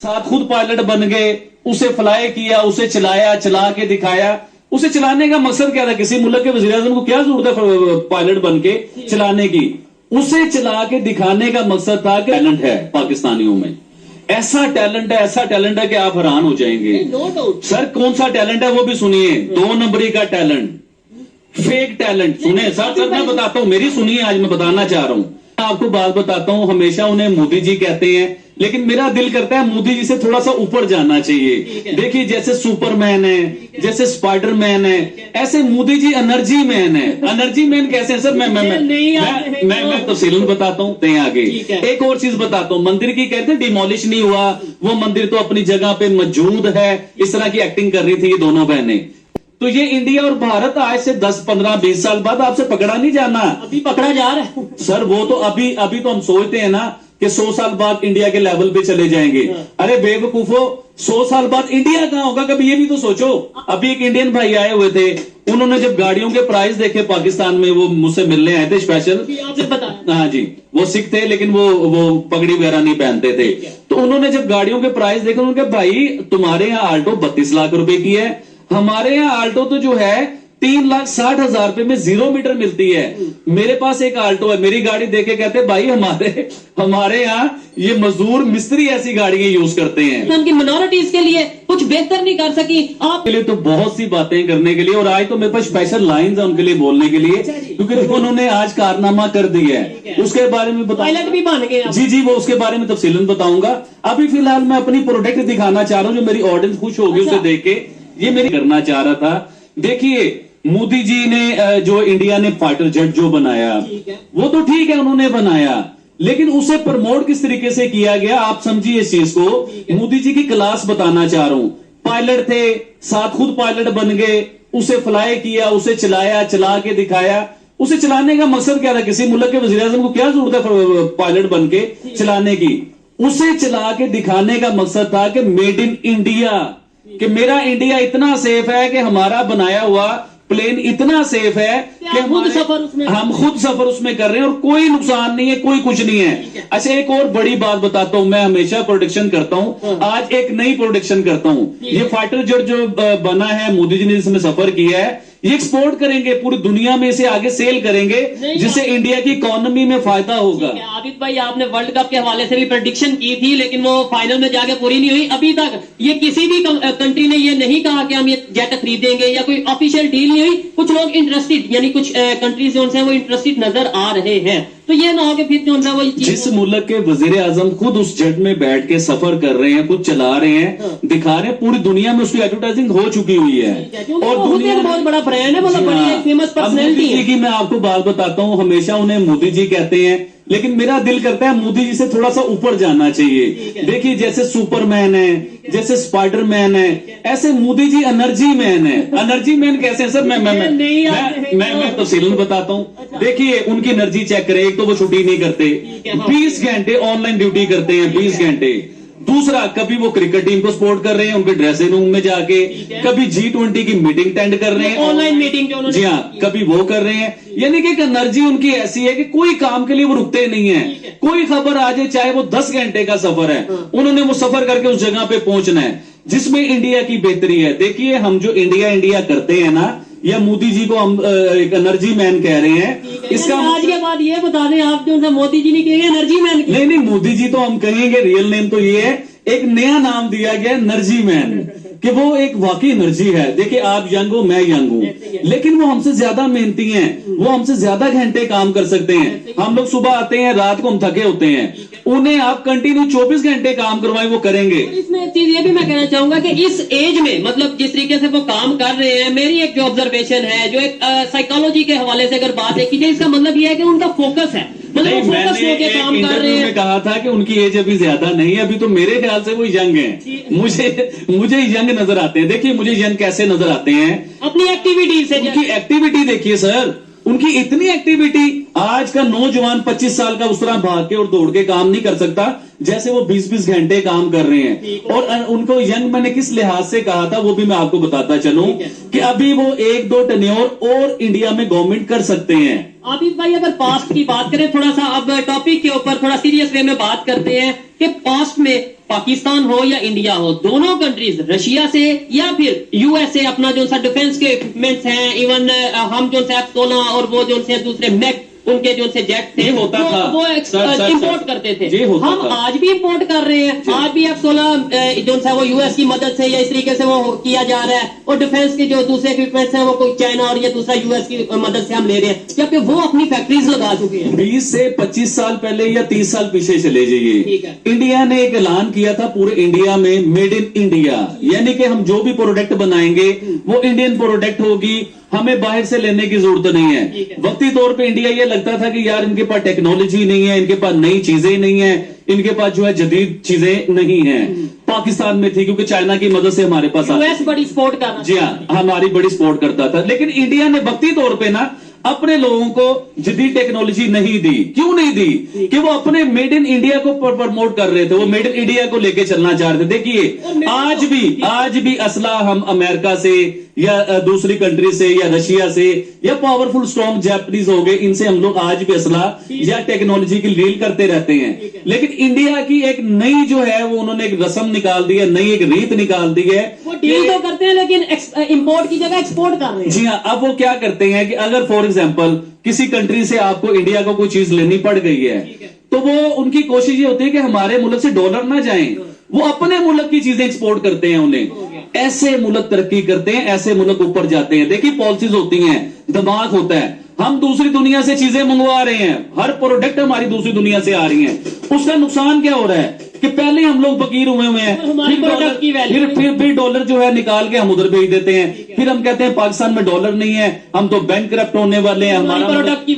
साथ खुद पायलट बन गए, उसे फ्लाई किया, उसे चलाया, चला के दिखाया। उसे चलाने का मकसद क्या था? किसी मुल्क के वज़ीर आज़म को क्या जरूरत है पायलट बन के चलाने की? उसे चला के दिखाने का मकसद था कि टैलेंट है पाकिस्तानियों में, ऐसा टैलेंट है कि आप हैरान हो जाएंगे। सर कौन सा टैलेंट है वो भी सुनिए। 2 नंबरी का टैलेंट, फेक टैलेंट। सुने सर मैं बताता हूं, मेरी सुनिए, आज मैं बताना चाह रहा हूं। आपको बात बताता हूं, हमेशा उन्हें मोदी जी कहते हैं, लेकिन मेरा दिल करता है मोदी जी से थोड़ा सा ऊपर जाना चाहिए। देखिए जैसे सुपरमैन है, जैसे स्पाइडरमैन है, ऐसे मोदी जी एनर्जी मैन है। एनर्जी मैन कैसे हैं सर? मैं तफसीलन बताता हूँ आगे। एक और चीज बताता हूँ, मंदिर की कहते हैं डिमोलिश नहीं हुआ, वो मंदिर तो अपनी जगह पे मौजूद है। इस तरह की एक्टिंग कर रही थी ये दोनों बहनें। तो ये इंडिया और भारत आज से 10, 15, 20 साल बाद आपसे पकड़ा नहीं जाना, अभी पकड़ा जा रहा है सर। वो तो अभी तो हम सोचते हैं ना कि 100 साल बाद इंडिया के लेवल पे चले जाएंगे। अरे बेवकूफो, 100 साल बाद इंडिया कहां होगा? कभी ये भी तो सोचो। अभी एक इंडियन भाई आए हुए थे, उन्होंने जब गाड़ियों के प्राइस देखे पाकिस्तान में, वो मुझसे मिलने आए थे स्पेशल। हाँ जी, वो सिख थे लेकिन वो पगड़ी वगैरह नहीं पहनते थे। तो उन्होंने जब गाड़ियों के प्राइस देखे, उन्होंने कहा भाई तुम्हारे यहाँ आल्टो 32 लाख रुपए की है, हमारे यहाँ आल्टो तो जो है 3,60,000 रुपए में 0 मीटर मिलती है। मेरे पास एक आल्टो है, मेरी गाड़ी देखे कहते भाई हमारे यहाँ ये मजदूर मिस्त्री ऐसी गाड़ियां यूज करते हैं। उनकी मिनोरिटीज के लिए कुछ बेहतर नहीं कर सकी आपके लिए? तो बहुत सी बातें करने के लिए, और आज तो मेरे पास स्पेशल लाइंस है उनके लिए बोलने के लिए, क्योंकि उन्होंने आज कारनामा कर दिया है। उसके बारे में पायलट भी बन गए। जी वो उसके बारे में तफसीलन बताऊंगा। अभी फिलहाल मैं अपनी प्रोडक्ट दिखाना चाह रहा हूँ, जो मेरी ऑडियंस खुश होगी उसे देख के। ये मेरी करना चाह रहा था। देखिए मोदी जी ने जो इंडिया ने फाइटर जेट जो बनाया, वो तो ठीक है उन्होंने बनाया, लेकिन उसे प्रमोट किस तरीके से किया गया आप समझिए इस चीज को। मोदी जी की क्लास बताना चाह रहा हूं। पायलट थे, साथ खुद पायलट बन गए, उसे फ्लाई किया, उसे चलाया, चला के दिखाया। उसे चलाने का मकसद क्या था? किसी मुल्क के वज़ीर आज़म को क्या जरूरत है पायलट बन के चलाने की? उसे चला के दिखाने का मकसद था कि मेड इन इंडिया, कि मेरा इंडिया इतना सेफ है कि हमारा बनाया हुआ प्लेन इतना सेफ है कि हम खुद सफर उसमें कर रहे हैं और कोई नुकसान नहीं है, कोई कुछ नहीं है। अच्छा एक और बड़ी बात बताता हूं, मैं हमेशा प्रोडक्शन करता हूं, आज एक नई प्रोडक्शन करता हूं। ये फाइटर जेट जो बना है, मोदी जी ने जिसमें सफर किया है, ये एक्सपोर्ट करेंगे, पूरी दुनिया में इसे आगे सेल करेंगे, जिससे इंडिया की इकोनॉमी में फायदा होगा। आबिद भाई आपने वर्ल्ड कप के हवाले से भी प्रेडिक्शन की थी, लेकिन वो फाइनल में जाके पूरी नहीं हुई। अभी तक ये किसी भी कंट्री ने ये नहीं कहा कि हम ये जेट खरीदेंगे, या कोई ऑफिशियल डील नहीं हुई। कुछ लोग इंटरेस्टेड, यानी कुछ कंट्रीज जो है वो इंटरेस्टेड नजर आ रहे हैं। तो ये ना हो कि फिर जो है वो जिस मुल्क के वजीर आजम खुद उस जेट में बैठ के सफर कर रहे हैं, खुद चला रहे हैं, दिखा रहे हैं, पूरी दुनिया में उसकी एडवर्टाइजिंग हो चुकी हुई है, और दुनिया बहुत बड़ा ब्रांड है, मतलब बड़ी फेमस पर्सनैलिटी है। की मैं आपको बात बताता हूँ, हमेशा उन्हें मोदी जी कहते हैं, लेकिन मेरा दिल करता है मोदी जी से थोड़ा सा ऊपर जाना चाहिए। देखिए जैसे सुपरमैन है, जैसे स्पाइडरमैन है, ऐसे मोदी जी एनर्जी मैन है। एनर्जी मैन कैसे हैं सर? मैं तफसीलन बताता हूँ। देखिए उनकी एनर्जी चेक करें। एक तो वो छुट्टी नहीं करते, 20 घंटे ऑनलाइन ड्यूटी करते हैं, 20 घंटे। दूसरा, कभी वो क्रिकेट टीम को सपोर्ट कर रहे हैं उनके ड्रेसिंग रूम में जाके, कभी G20 की मीटिंग अटेंड कर रहे हैं, ऑनलाइन मीटिंग। जी हाँ, कभी वो कर रहे हैं। यानी कि एक एनर्जी उनकी ऐसी है कि कोई काम के लिए वो रुकते नहीं है। कोई खबर आ जाए, चाहे वो 10 घंटे का सफर है, उन्होंने वो सफर करके उस जगह पे पहुंचना है जिसमें इंडिया की बेहतरी है। देखिए हम जो इंडिया करते हैं ना, या मोदी जी को हम एक एनर्जी मैन कह रहे हैं, इसका आज के बाद ये बता दें आप, जो मोदी जी नहीं कहेंगे एनर्जी मैन। नहीं मोदी जी तो हम कहेंगे, रियल नेम तो ये है, एक नया नाम दिया गया एनर्जी मैन, कि वो एक वाकई एनर्जी है। देखिए आप यंग हो, मैं यंग हूं, लेकिन वो हमसे ज्यादा मेहनती हैं, वो हमसे ज्यादा घंटे काम कर सकते हैं। हम लोग सुबह आते हैं, रात को हम थके होते हैं, उन्हें आप कंटिन्यू 24 घंटे काम करवाएं, वो करेंगे। इसमें एक चीज ये भी मैं कहना चाहूंगा कि इस एज में, मतलब जिस तरीके से वो काम कर रहे हैं, मेरी एक जो ऑब्जर्वेशन है, जो एक साइकोलॉजी के हवाले से अगर बात है की जाए, इसका मतलब यह है कि उनका फोकस है, मतलब फोकस होकर काम कर रहे हैं। कहा था कि उनकी एज अभी ज्यादा नहीं है, अभी तो मेरे ख्याल से वो यंग है। मुझे यंग नजर आते हैं। देखिए मुझे यंग कैसे नजर आते हैं? अपनी एक्टिविटी से। उनकी एक्टिविटी देखिए सर, उनकी इतनी एक्टिविटी। आज का नौजवान 25 साल का उस तरह भाग के और दौड़ के काम नहीं कर सकता जैसे वो 20-20 घंटे काम कर रहे हैं। और उनको यंग मैंने किस लिहाज से कहा था वो भी मैं आपको बताता चलूं कि अभी वो 1-2 टेन्योर और इंडिया में गवर्नमेंट कर सकते हैं। आबिद भाई अगर पास्ट की बात करें, थोड़ा सा अब टॉपिक के ऊपर थोड़ा सीरियस वे में बात करते हैं कि पास्ट में पाकिस्तान हो या इंडिया हो, दोनों कंट्रीज रशिया से या फिर यूएसए अपना जो सा डिफेंस के इक्विपमेंट्स हैं, इवन हम जो से F-16 और वो जो से दूसरे मैक उनके जो से जेट थे ये होता था। वो सर, इंपोर्ट करते थे। ये होता हम था। आज भी इंपोर्ट कर रहे हैं, आज भी F-16 जो सा वो यूएस की मदद से या इस तरीके से वो किया जा रहा है, और डिफेंस के जो दूसरे इक्विपमेंट्स हैं वो कोई चाइना और ये दूसरा यूएस की मदद से हम ले रहे हैं, जबकि वो अपनी फैक्ट्रीज लगा चुके हैं। 20 से 25 साल पहले या 30 साल पीछे चले जाइए, ठीक है। इंडिया ने एक ऐलान किया था पूरे इंडिया में मेड इन इंडिया, यानी कि हम जो भी प्रोडक्ट बनाएंगे वो इंडियन प्रोडक्ट होगी, हमें बाहर से लेने की जरूरत नहीं है। ठीक है। वक्ती तौर पे इंडिया ये लगता था कि यार इनके पास टेक्नोलॉजी नहीं है, इनके पास नई चीजें नहीं है, इनके पास जो है जदीद चीजें नहीं है। पाकिस्तान में थी क्योंकि चाइना की मदद से हमारे पास यूएस बड़ी सपोर्ट कर रहा जी हाँ, हमारी बड़ी सपोर्ट करता था, लेकिन इंडिया ने वक्ती तौर पे ना अपने लोगों को जदीद टेक्नोलॉजी नहीं दी। क्यों नहीं दी? कि वो अपने मेड इन इंडिया को प्रमोट कर रहे थे, वो मेड इन इंडिया को लेके चलना चाह रहे थे। देखिए आज भी असला हम अमेरिका से या दूसरी कंट्री से या रशिया से या पावरफुल स्ट्रॉन्ग जापानीज हो गए, इनसे हम लोग आज भी असला या टेक्नोलॉजी की डील करते रहते हैं। लेकिन इंडिया की एक नई जो है वो उन्होंने एक रस्म निकाल दी है, नई एक रीत निकाल दी है। वो डील तो करते हैं लेकिन इंपोर्ट की जगह एक्सपोर्ट कर रहे हैं। जी हाँ, अब वो क्या करते हैं कि अगर फॉर एग्जाम्पल किसी कंट्री से आपको इंडिया को कोई चीज लेनी पड़ गई है, तो वो उनकी कोशिश ये होती है कि हमारे मुल्क से डॉलर ना जाएं, वो अपने मुल्क की चीजें एक्सपोर्ट करते हैं। उन्हें ऐसे मुल्क तरक्की करते हैं, ऐसे मुल्क ऊपर जाते हैं। देखिए पॉलिसीज होती हैं, दिमाग होता है। हम दूसरी दुनिया से चीजें मंगवा रहे हैं, हर प्रोडक्ट हमारी दूसरी दुनिया से आ रही है। उसका नुकसान क्या हो रहा है कि पहले हम लोग फकीर हुए हैं, हमारी प्रोडक्ट की वैल्यू फिर डॉलर जो है निकाल के हम उधर भेज देते हैं। फिर हम कहते हैं पाकिस्तान में डॉलर नहीं है, हम तो बैंकक्रप्ट होने वाले हैं, हमारा प्रोडक्ट की